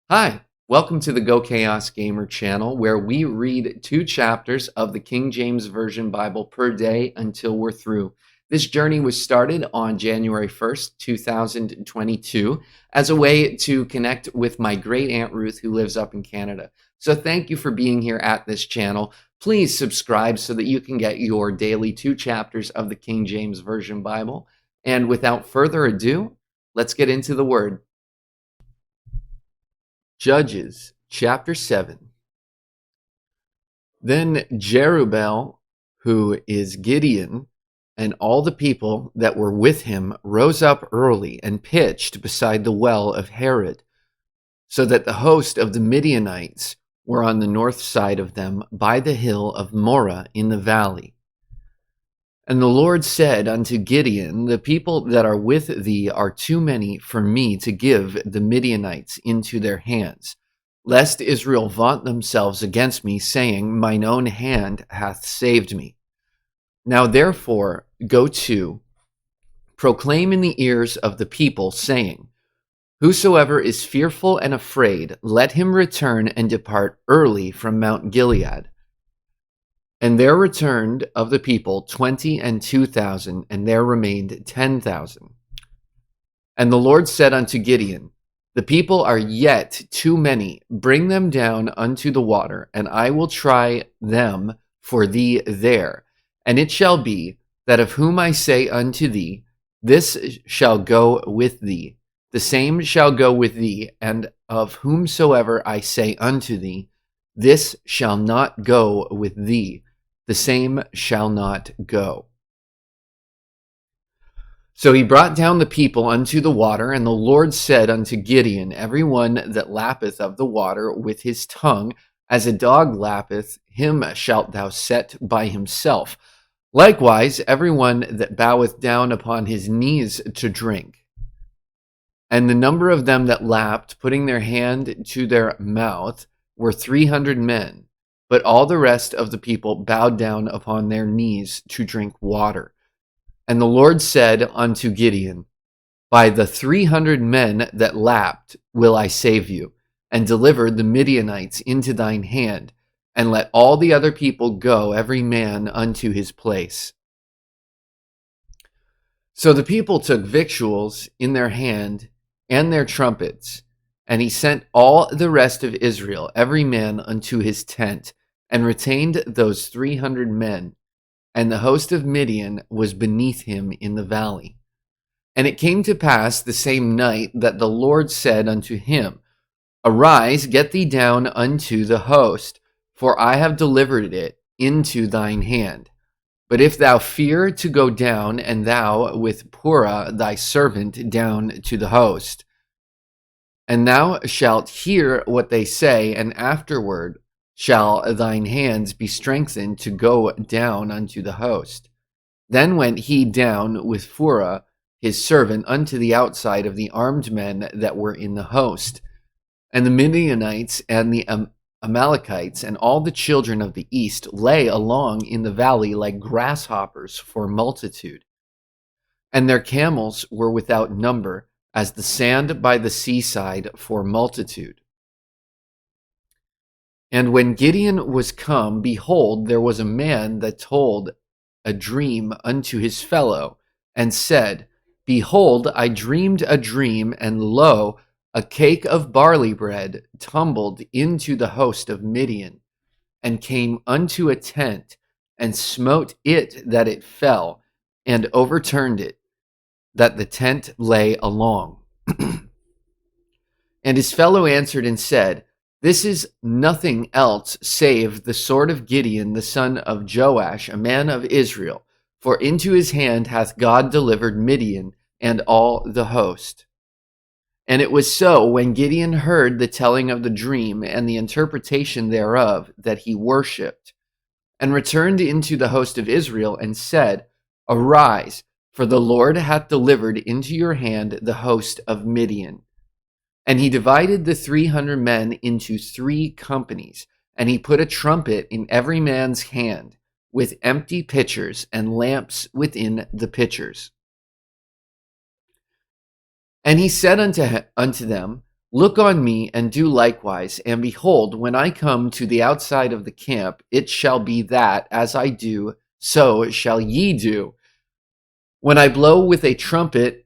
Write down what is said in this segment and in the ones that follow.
Hi, welcome to the GoChaosGamer channel, where we read 2 chapters of the King James Version Bible per day until we're through. This journey was started on January 1st, 2022, as a way to connect with my great Aunt Ruth, who lives up in Canada. So thank you for being here at this channel. Please subscribe so that you can get your daily 2 chapters of the King James Version Bible. And without further ado, let's get into the Word. Judges chapter 7. Then Jerubbaal, who is Gideon, and all the people that were with him rose up early and pitched beside the well of Herod, so that the host of the Midianites were on the north side of them by the hill of Moreh in the valley. And the Lord said unto Gideon, The people that are with thee are too many for me to give the Midianites into their hands, lest Israel vaunt themselves against me, saying, Mine own hand hath saved me. Now therefore go to, proclaim in the ears of the people, saying, Whosoever is fearful and afraid, let him return and depart early from Mount Gilead. And there returned of the people 22,000, and there remained 10,000. And the Lord said unto Gideon, The people are yet too many. Bring them down unto the water, and I will try them for thee there. And it shall be, that of whom I say unto thee, This shall go with thee, the same shall go with thee, and of whomsoever I say unto thee, This shall not go with thee, the same shall not go. So he brought down the people unto the water, and the Lord said unto Gideon, Every one that lappeth of the water with his tongue, as a dog lappeth, him shalt thou set by himself. Likewise, every one that boweth down upon his knees to drink. And the number of them that lapped, putting their hand to their mouth, were 300 men. But all the rest of the people bowed down upon their knees to drink water. And the Lord said unto Gideon, By the 300 men that lapped will I save you, and deliver the Midianites into thine hand, and let all the other people go, every man unto his place. So the people took victuals in their hand and their trumpets, and he sent all the rest of Israel, every man unto his tent, and retained those 300 men, and the host of Midian was beneath him in the valley. And it came to pass the same night that the Lord said unto him, Arise, get thee down unto the host, for I have delivered it into thine hand. But if thou fear to go down, and thou with Purah thy servant down to the host, and thou shalt hear what they say, and afterward shall thine hands be strengthened to go down unto the host. Then went he down with Purah his servant unto the outside of the armed men that were in the host. And the Midianites and the Amalekites and all the children of the east lay along in the valley like grasshoppers for multitude. And their camels were without number, as the sand by the seaside for multitude. And when Gideon was come, behold, there was a man that told a dream unto his fellow, and said, Behold, I dreamed a dream, and lo, a cake of barley bread tumbled into the host of Midian, and came unto a tent, and smote it that it fell, and overturned it, that the tent lay along. And his fellow answered and said, This is nothing else save the sword of Gideon the son of Joash, a man of Israel, for into his hand hath God delivered Midian and all the host. And it was so, when Gideon heard the telling of the dream and the interpretation thereof, that he worshipped, and returned into the host of Israel, and said, Arise, for the Lord hath delivered into your hand the host of Midian. And he divided the 300 men into 3 companies, and he put a trumpet in every man's hand, with empty pitchers and lamps within the pitchers. And he said unto them, Look on me and do likewise, and behold, when I come to the outside of the camp, it shall be that, as I do, so shall ye do. When I blow with a trumpet,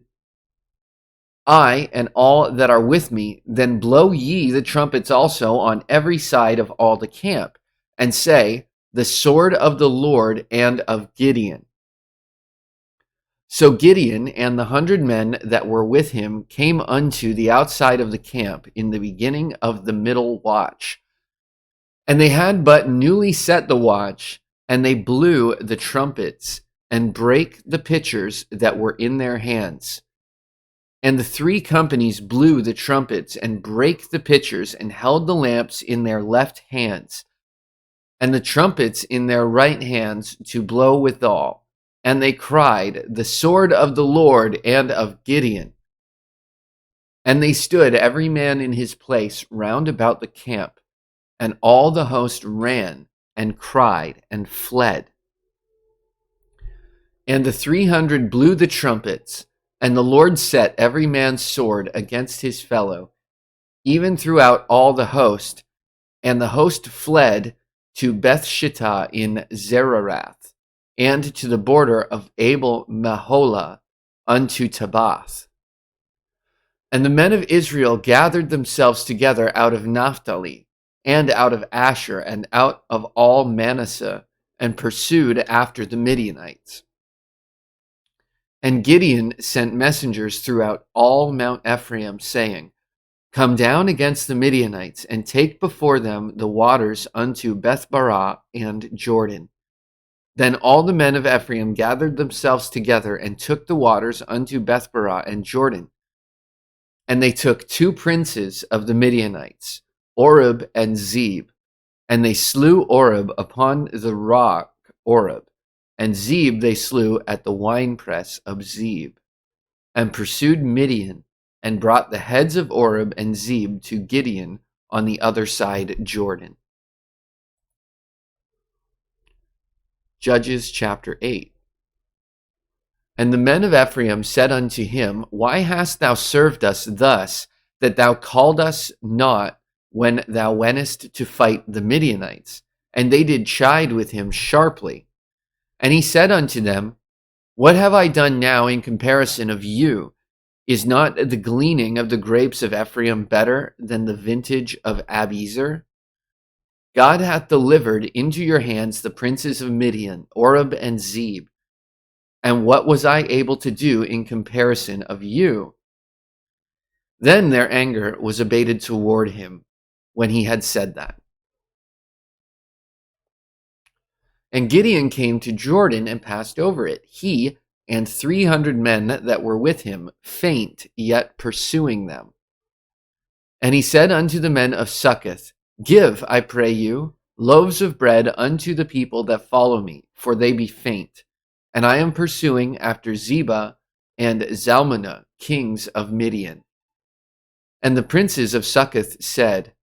I and all that are with me, then blow ye the trumpets also on every side of all the camp, and say, the sword of the Lord and of Gideon. So Gideon and the 100 men that were with him came unto the outside of the camp in the beginning of the middle watch. And they had but newly set the watch, and they blew the trumpets, and brake the pitchers that were in their hands. And the 3 companies blew the trumpets, and brake the pitchers, and held the lamps in their left hands, and the trumpets in their right hands to blow withal. And they cried, the sword of the Lord and of Gideon. And they stood every man in his place round about the camp, and all the host ran and cried and fled. And the 300 blew the trumpets, and the Lord set every man's sword against his fellow, even throughout all the host. And the host fled to Bethshittah in Zererath, and to the border of Abel Meholah unto Tabbath. And the men of Israel gathered themselves together out of Naphtali, and out of Asher, and out of all Manasseh, and pursued after the Midianites. And Gideon sent messengers throughout all Mount Ephraim, saying, Come down against the Midianites, and take before them the waters unto Bethbarah and Jordan. Then all the men of Ephraim gathered themselves together, and took the waters unto Bethbarah and Jordan. And they took 2 princes of the Midianites, Oreb and Zeb, and they slew Oreb upon the rock Oreb, and Zeb they slew at the winepress of Zeb, and pursued Midian, and brought the heads of Oreb and Zeb to Gideon on the other side Jordan. Judges chapter 8. And the men of Ephraim said unto him, Why hast thou served us thus, that thou called us not when thou wentest to fight the Midianites? And they did chide with him sharply. And he said unto them, What have I done now in comparison of you? Is not the gleaning of the grapes of Ephraim better than the vintage of Abiezer? God hath delivered into your hands the princes of Midian, Oreb and Zeb. And what was I able to do in comparison of you? Then their anger was abated toward him when he had said that. And Gideon came to Jordan and passed over it, he and 300 men that were with him, faint yet pursuing them. And he said unto the men of Succoth, Give, I pray you, loaves of bread unto the people that follow me, for they be faint. And I am pursuing after Zebah and Zalmunna, kings of Midian. And the princes of Succoth said,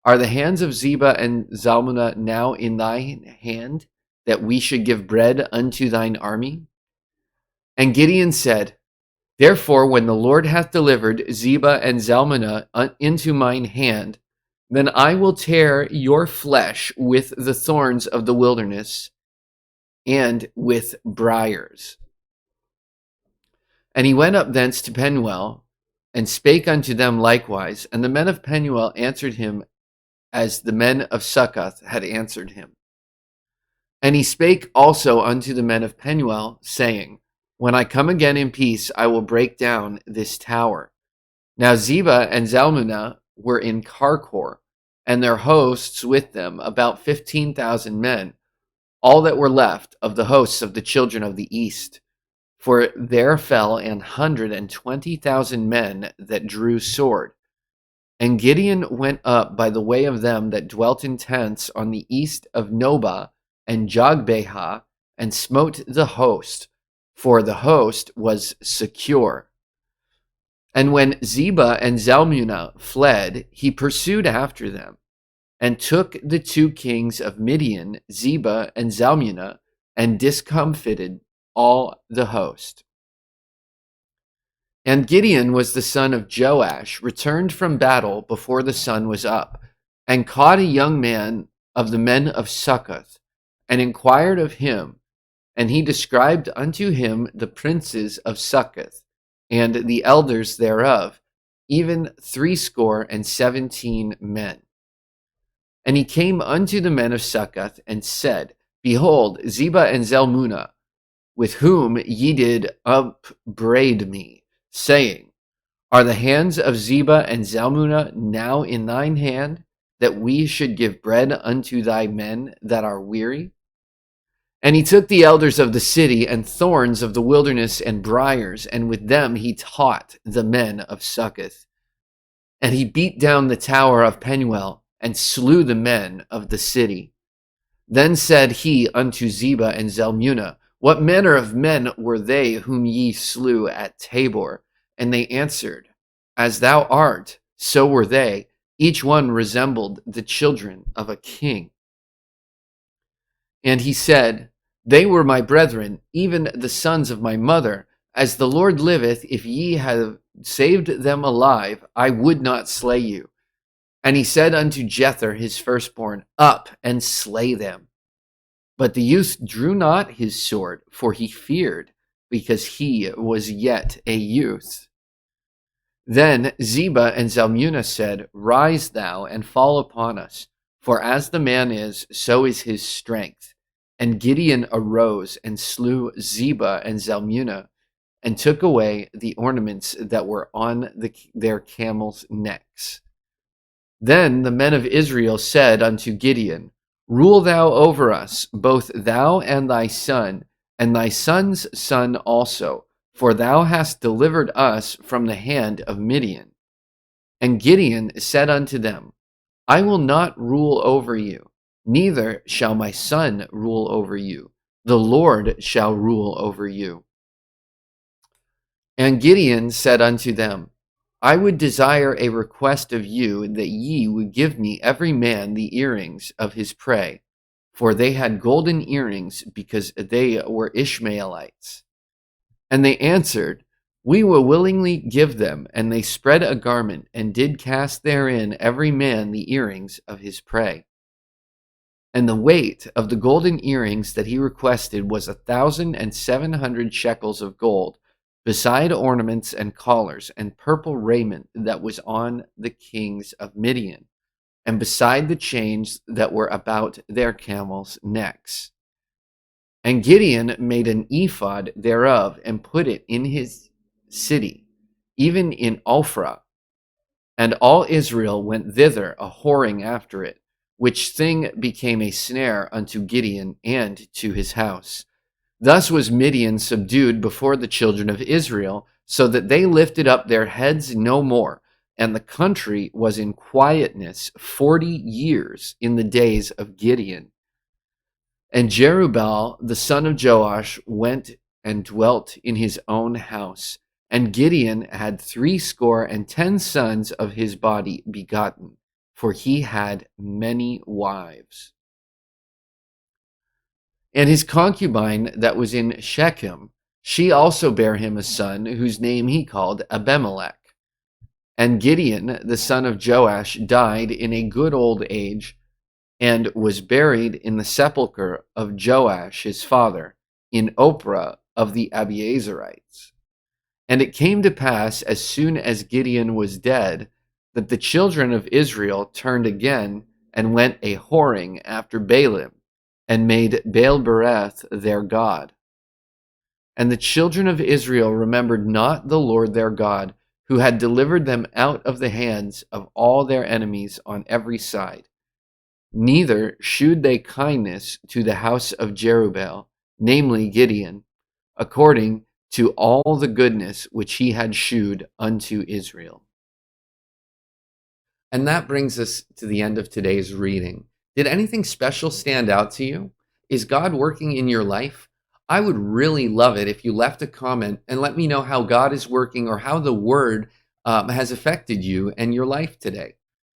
Are the hands of Zebah and Zalmunna now in thine hand, that we should give bread unto thine army? And Gideon said, Therefore, when the Lord hath delivered Zebah and Zalmunna into mine hand, then I will tear your flesh with the thorns of the wilderness and with briars. And he went up thence to Penuel, and spake unto them likewise. And the men of Penuel answered him as the men of Succoth had answered him. And he spake also unto the men of Penuel, saying, When I come again in peace, I will break down this tower. Now Zebah and Zalmunna were in Karkor, and their hosts with them, about 15,000 men, all that were left of the hosts of the children of the east. For there fell 120,000 men that drew sword. And Gideon went up by the way of them that dwelt in tents on the east of Nobah and Jogbehah, and smote the host, for the host was secure. And when Zebah and Zalmunna fled, he pursued after them, and took the 2 kings of Midian, Zebah and Zalmunna, and discomfited all the host. And Gideon was the son of Joash, returned from battle before the sun was up, and caught a young man of the men of Succoth, and inquired of him. And he described unto him the princes of Succoth, and the elders thereof, even 70 men. And he came unto the men of Succoth, and said, Behold, Zebah and Zalmunna, with whom ye did upbraid me, saying, Are the hands of Zebah and Zalmunna now in thine hand, that we should give bread unto thy men that are weary? And he took the elders of the city and thorns of the wilderness and briars, and with them he taught the men of Succoth. And he beat down the tower of Penuel, and slew the men of the city. Then said he unto Zebah and Zalmunna, What manner of men were they whom ye slew at Tabor? And they answered, As thou art, so were they. Each one resembled the children of a king. And he said, They were my brethren, even the sons of my mother. As the Lord liveth, if ye have saved them alive, I would not slay you. And he said unto Jether his firstborn, Up and slay them. But the youth drew not his sword, for he feared, because he was yet a youth. Then Zebah and Zalmunna said, Rise thou and fall upon us, for as the man is, so is his strength. And Gideon arose and slew Zebah and Zalmunna, and took away the ornaments that were on their camels' necks. Then the men of Israel said unto Gideon, Rule thou over us, both thou and thy son, and thy son's son also, for thou hast delivered us from the hand of Midian. And Gideon said unto them, I will not rule over you, neither shall my son rule over you. The Lord shall rule over you. And Gideon said unto them, I would desire a request of you, that ye would give me every man the earrings of his prey, for they had golden earrings, because they were Ishmaelites. And they answered, We will willingly give them. And they spread a garment, and did cast therein every man the earrings of his prey. And the weight of the golden earrings that he requested was 1,700 shekels of gold, beside ornaments and collars and purple raiment that was on the kings of Midian, and beside the chains that were about their camels' necks. And Gideon made an ephod thereof, and put it in his city, even in Ophrah. And all Israel went thither a whoring after it, which thing became a snare unto Gideon and to his house. Thus was Midian subdued before the children of Israel, so that they lifted up their heads no more, and the country was in quietness 40 years in the days of Gideon. And Jerubbaal the son of Joash went and dwelt in his own house, and Gideon had 70 sons of his body begotten, for he had many wives. And his concubine that was in Shechem, she also bare him a son, whose name he called Abimelech. And Gideon the son of Joash died in a good old age, and was buried in the sepulchre of Joash his father, in Ophrah of the Abiezerites. And it came to pass, as soon as Gideon was dead, that the children of Israel turned again, and went a whoring after Baalim, and made Baal-bereth their god. And the children of Israel remembered not the Lord their God, who had delivered them out of the hands of all their enemies on every side. Neither shewed they kindness to the house of Jerubbaal, namely Gideon, according to all the goodness which he had shewed unto Israel. And that brings us to the end of today's reading. Did anything special stand out to you? Is God working in your life? I would really love it if you left a comment and let me know how God is working, or how the Word has affected you and your life today.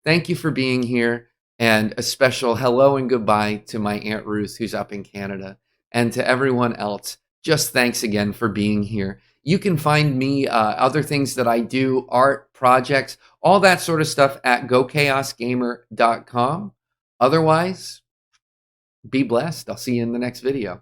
Thank you for being here, and a special hello and goodbye to my Aunt Ruth, who's up in Canada, and to everyone else. Just thanks again for being here. You can find me, other things that I do, art, projects, all that sort of stuff at GoChaosGamer.com. Otherwise, be blessed. I'll see you in the next video.